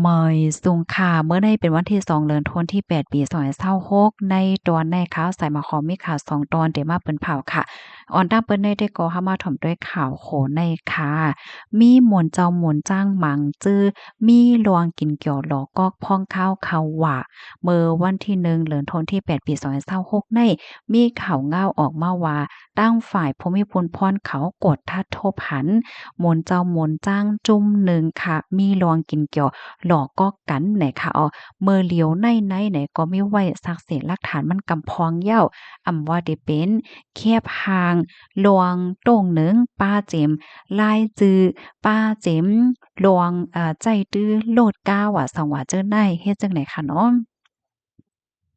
เมยสุงค่ะเมื่อได้เป็นวันที่2เดือนธันวาคมที่8ปี2026ในตอนในข่าวใส่มาขอมีข่าว2ตอนเดี๋ยวมาเปิ้นเผาค่ะออนตั้งเปิ้นได้ก็เข้ามาถ่อมด้วยข่าวโขในค่ะมีหมวนเจ้าหมวนจ้างหมังจื้อมีลวงกินเกี่ยวหลอกกอกพ่องข้าวเขาว่าเมื่อวันที่1เดือนธันวาคมที่8ปี2026ในมีข่าวง่าวออกมาว่าตั้งฝ่ายภูมิพลพรเขากดทัดทบหันหมวนเจ้าหมวนจ้างจุ่มหนึ่งค่ะมีลวงกินเกี่ยว หลอกก็กันไหนค่ะเมื่อเหลียวในไหนก็ไม่ไหวสักเศษหลักฐานมันกำพองเย้าอำว่าได้เป็นแคบหางลวงโต่งหนึ่งป้าเจมลายจือป้าเจมลวงใจตื้อโลดก้าวสังว่าเจอในเฮ็ดจังไหนคะเนาะ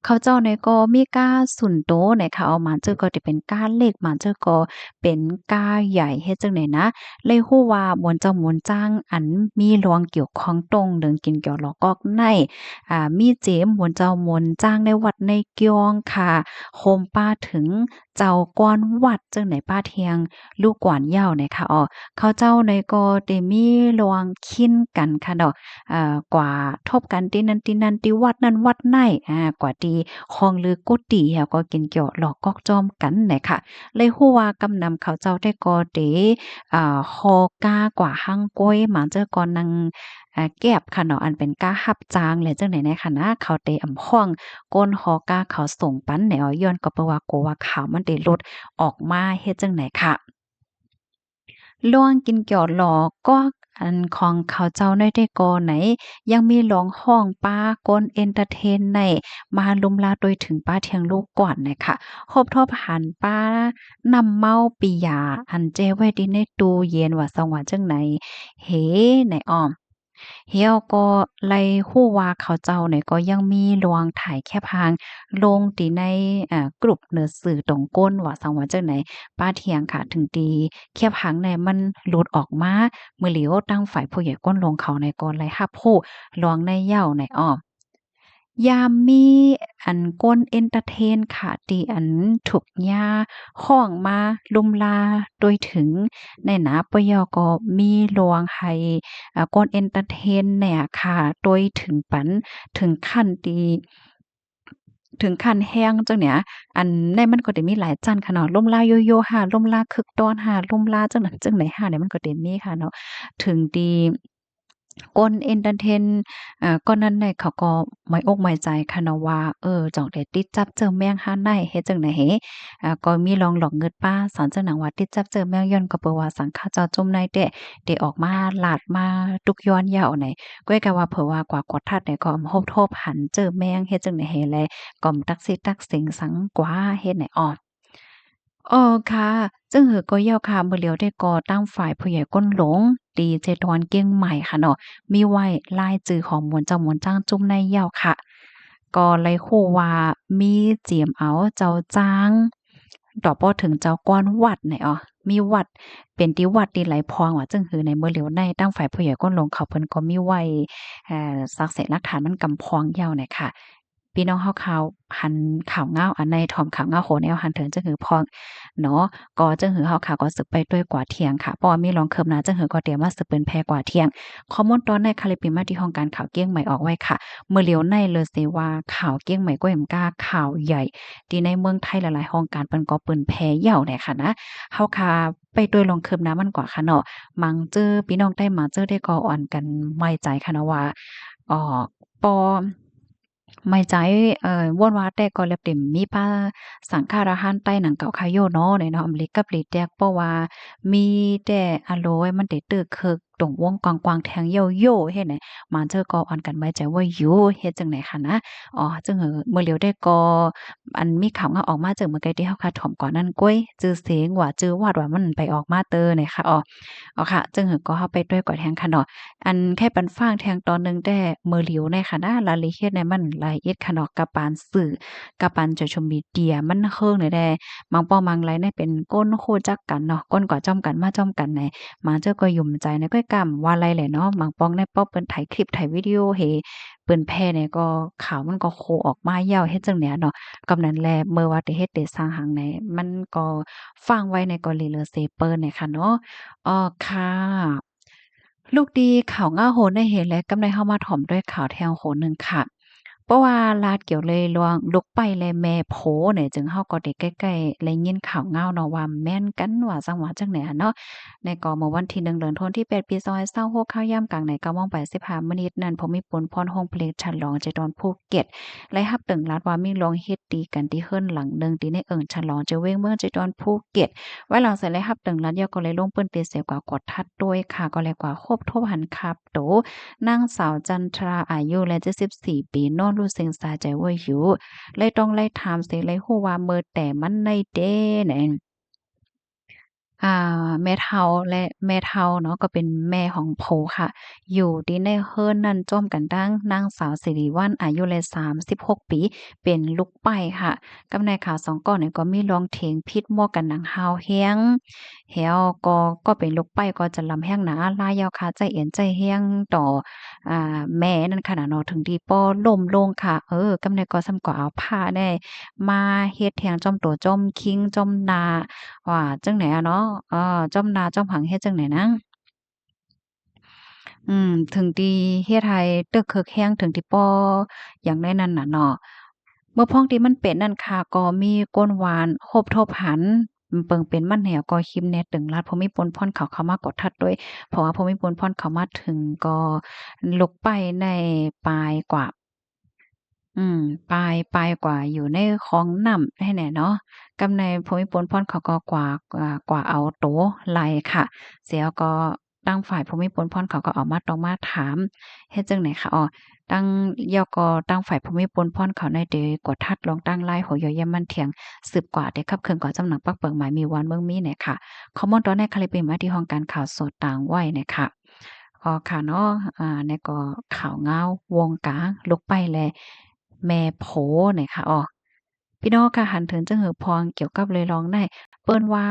เขาเจ้าเนี่ยก็มีก้าสุนโตเนี่ยค่ะเอามาเจอก็จะเป็นก้าเล็กมาเจอก็เป็นก้าใหญ่เฮ็ดจังได๋นะเลยฮู้ว่าม่วนเจ้าม่วนจ้างอันมีรวงเกี่ยวข้องตรงเรื่องกินเกี่ยวหลอกกอกในมีเจมม่วนเจ้าม่วนจ้างในวัดในเกียงค่ะโฮมป้าถึงเจ้ากวนวัดจังไหนป้าเทียงลูกกวนยาวเนี่ยค่ะเขาเจ้าเนี่ยก็ได้มีรวงคินกันค่ะเนาะ กว่าทบกันที่นั่นที่นั่นที่วัดนั้นวัดไหนกว่าที่คลองลือกุฏิค่ะก็กินเกี่ยวหลอกกอกจอมกันน่ะค่ะเลยฮู้ว่ากำนำเขาเจ้าได้ก็เตฮอกากว่าหั่งก้วยหมาเจ้อก่อนนางแก็บค่ะเนาะอันเป็นการับจ้างและจังได๋แน่ค่ะนะเขาเตอำห้องก้นฮอกาเขาส่งปันแนวย้อนก็เพราะว่าโกว่าข่าวมันได้หลุดออกมาเฮ็ดจังไดค่ะ ล่วงกินเกี่ยวหลอกก็อันของเขาเจ้าได้ก่อไหนยังมีร้องห้องป้ากนเอนเตอร์เทนในมาลุมลาโดยถึงป้าเทียงลูกก่อนน่ะค่ะครบทอบหันป้านำเมาปิยาอันเจไว้ดีในตู้เย็นว่าสังว่าจังไหนเฮไหนอ้อม เฮียก็ไล่ฮู้ว่าเขาเจ้าเนี่ยก็ยังมีลวงถ่ายแคบหางลงตีในกรุ๊ปเนื้อสื่อตรงก้นว่าสังว่าจังไหนป้าเถียงค่ะถึงตีแคบหางเนี่ยมันหลุดออกมาเมื่อเหลียวตั้งฝ่ายผู้ใหญ่ก้นลงเขาในก่อนไล่รับผู้ลวงในเหย้าในอ้อ ยามมีอันก้นเอนเทอร์เทนค่ะที่อันถูกย่าห้องมาลุมลาโดยถึงในหนาปยก็มีลวงให้ก้นเอนเทอร์เทนเนี่ยค่ะโดยถึงปันถึงขั้นที่ถึงขั้นแห้งจังเนี่ยอันในมันก็ได้มีหลายจั่นค่ะเนาะล่มลาโยโย่ค่ะล่มลาคึกดอนค่ะล่มลาจังนั้นจังไหนค่ะเนี่ยมันก็ได้มีค่ะเนาะถึงที่ก้นเอนเทอร์เทน ก่อนนั้นเนี่ยเขาก็ไม่อกไม่ใจค่ะเนาะว่าจ่องได้ติดจับเจอแมงหาในเฮ็ดจั่งใดเหก็มีลองหลอกเงิดป้าสอนเจ้าหนังว่าติดจับเจอแมงย้อนก็เปิ้นว่าสังฆาเจ้าจมในได้ออกมาลาดมาตุกย้อนยาวไหนก้อยก็ว่าเผอว่ากว่ากดทัดเนี่ยก็ฮบทบหันเจอแมงเฮ็ดจั่งใดเหแลก็ตักสิตักสิงสังกว่าเฮ็ดไหนอ้อ ค่ะจึงหือก็ยาวค่ะมื้อเหลียวได้ก่อตั้งฝ่ายผู้ใหญ่ก้นหลงดีเจดอนเกียงใหม่ค่ะเนาะมีไว้ลายจื่อของหมวนเจ้าหมวนจ้างจุ้มในยาวค่ะก็เลยคู่ว่ามีเจียมเอาเจ้าจ้างดอกบ่ถึงเจ้าก้อนวัดไหนอ้อมีวัดเป็นที่วัดที่ไหลพองว่าจึงหือในมื้อเหลียวในตั้งฝ่ายผู้ใหญ่ก้นหลงเขาเพิ่นก็มีไว้ซักเสร็จหลักฐานมันกำพองยาวน่ะค่ะพี่น้องเฮาข่าวหันข่าวเงาอันในถ่อมข่าวเงาโหแนวหันถึงจึงหือพอง เนาะก็จังหือเฮาค่ะก็สึกไปด้วยกว่าเที่ยงค่ะเพราะว่ามีรองเคิมหนาจังหือก็เตรียมว่าสึกเป็นแพกว่าเที่ยงข้อมูลตอนในคาลิปิมาที่ห้องการข่าวเกี้ยงใหม่ออกไว้ค่ะเมื่อเหลียวในเลยสิว่าข่าวเกี้ยงใหม่ก็ยังกล้าข่าวใหญ่ที่ในเมืองไทยหลายๆห้องการเปิ้นก็เปิ้นแพ้เหย่าเนี่ยค่ะนะเฮาค่ะไปด้วยรองเคิมน้ามันกว่าค่ะเนาะมังเจอพี่น้องได้มาเจอได้ก็อ่อนกันไว้ใจค่ะเนาะว่าอ่อปอไม่ใจว่นว่าแต่ก็แล้วเต็มมีป้า สังฆาราหันใต้หนังเก่าคายโยเนาะในเนาะอำเล็กกับหลีแตกเพราะว่ามีแต่อะโลยมันได้ตึกคึกตรงวงกว้างๆแทงโยโย่เฮ็ดไหนมาเจอก็อ่อนกันไว้ใจว่าอยู่เฮ็ดจังไหนคะนะจึงมื้อเหลียวได้ก็อันมีข่าวงาออกมาจากเมื่อไกที่เฮาคาดถ่อมก่อนนั้นก้วยจื้อเสียงว่าจื้อวาดว่ามันไปออกมาเตอเนี่ยค่ะค่ะจึงก็เฮาไปด้วยกว่าแทงค่ะเนาะอันแค่ปันฟ้างแทงตอนหนึงแต่มื้อเหลียวในค่ะนะรายละเอียดในมันละเอียดค่ะเนาะกับปานสื่อ กับปัน social media มันเฮิงเลยแดบางป้อมังไรเนี่ยเป็นก้นคู่จักกันเนาะก้นกว่าจ้อมกันมาจ้อมกันในมาเจ้าก็ยุ่มใจในก้อยกำว่าไรแหละเนาะบางป้องในป้อเปิ้นถ่ายคลิปถ่ายวิดีโอเฮเปิ้นแพร่เนี่ยก็ข่าวมันก็โคออกมายาวเฮ็ดจั่งเนี้ยเนาะกำนั้นแลเมื่อว่าได้เฮ็ดได้สร้างหังในมันก็ฟังไว้ในก็เลยเลอเซเปิ้นเนี่ยค่ะเนาะค่ะ ลูกดีข่าวง่าโหนได้เห็นและกำไรเข้ามาถ่อมด้วยข่าวแทงโหนหนึ่งค่ะเพราะว่าลาดเกี่ยวเลยลวงลุกไปแลแม่โผเนี่ยจึงเฮาก็ได้ใกล้ๆเลยยินข่าวเงาเนาะว่าแม่นกันว่าจังหวะจังไหนอะเนาะในก็เมื่อวันที่1เดือนธันวาคมที่8ปี2026ข้าวยามกลางใน9:15นนั้นผมมีปนพรห้องเพลงฉลองใจดอนภูเก็ตและรับตึงรัดว่ามีลองเฮ็ดดีกันที่เฮิรนหลังหนึ่งที่ในฉลองจะเว้งเมืองใจดอนภูเก็ต ไว้หลังเสร็จแล้วรับตึงรัดยอก็เลยลงเปิ้นเตเสียกว่ากดทัดด้วยค่ะก็เลยกว่าครบทบหันครับโตนางสาวจันทราอายุและ74ปีนอนรู้สึงสาใจเว้ยอยู่เลยต้องไล่ถามเสิเลยฮู้ว่าเมื่อแต่มันในเด้นั่น อ่แม่เฒ่าและแม่เฒ่าเนาะก็เป็นแม่ของโผค่ะอยู่ที่ในเฮิรนนั้นจ้อมกันดั้งนางสาวสิริวัลย์อายุแล36ปีเป็นลูกไป้ค่ะกับนายข่าว2ก้อนเนี่ยก็มีร้องเถียงพิษมั่วกันหนังฮาวแฮงแฮวก็เป็นลูกไป้ก็จะลำแฮงหนาลายยาวคาใจเอียนใจแฮงต่อแม่นั่นขนาดเนาะถึงที่ป้อล้มลงค่ะกำาใดก็ซ้ำก็เอาผ้าได้มาเฮ็ดแทงจ้อมโตจ้อมคิงจ้อมนาว่าจั่งใดอะเนาะจ้อมนาจ้อมหังเฮ็ดจั่งใดนะถึงที่เฮ็ดให้ตึกเคิกแฮงถึงที่ป้ออย่างได้นั้นน่ะเนาะเมื่อพ้องที่มันเป็นนั่นค่ะก็มีก้นหวานโฮบทบหันเปิงเป็นมันแหวก็คิมแหน่ตึงลัดพอมีปนพ่อนเขาเข้ามากดทัดด้วยเพราะว่าพอมีปนพ่อนเขามาถึงก็ลุกไปในปลายกว่า อืมปลายกว่าอยู่ในคลองน้ำให้แหน่เนาะกำในภูมิพลพ่นเขาก็กว่าเอาโตไล่ค่ะเสียก็ตั้งฝ่ายภูมิพลพ่นเขาก็ออกมาต้องมาถามเฮ็ดจังไหนคะอ้อตั้งยก็ตั้งฝ่ายภูมิพลพ่นเขาในเดกดทัดลองตั้งไล่โหยอย่ามันเถียงสืบกว่าได้คับเคิงกว่าจำหนักปักเปิงหมายมีวันเมืองมีเนี่ยค่ะข้อมูลตอนในคาลิปมาที่ห้องการข่าวสดต่างไว้เนี่ยค่ะ ก็ค่ะเนาะเนี่ยก็ข่าวเงาวงกลางลุกไปแลแม่โผเนี่ยค่ะอ้อพี่น้องค่ะหันถึงจั่งหือพองเกี่ยวกับเลยร้องได้เปิ้นว่า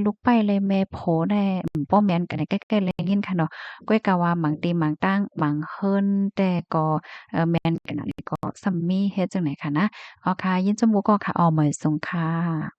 ลุกไปเลยแม่โผได้ป้อแม่นกันได้ใกล้ๆเลยยินค่ะเนาะก้อยกะว่าหมังตีหมังตั้งหมังเฮิรนแต่ก็แม่นกันนั่นก็ซัมมีเฮ็ดจังไหนค่ะนะอ๋อค่ะยินจมูกก็ค่ะอ้อเหมยสงค่ะ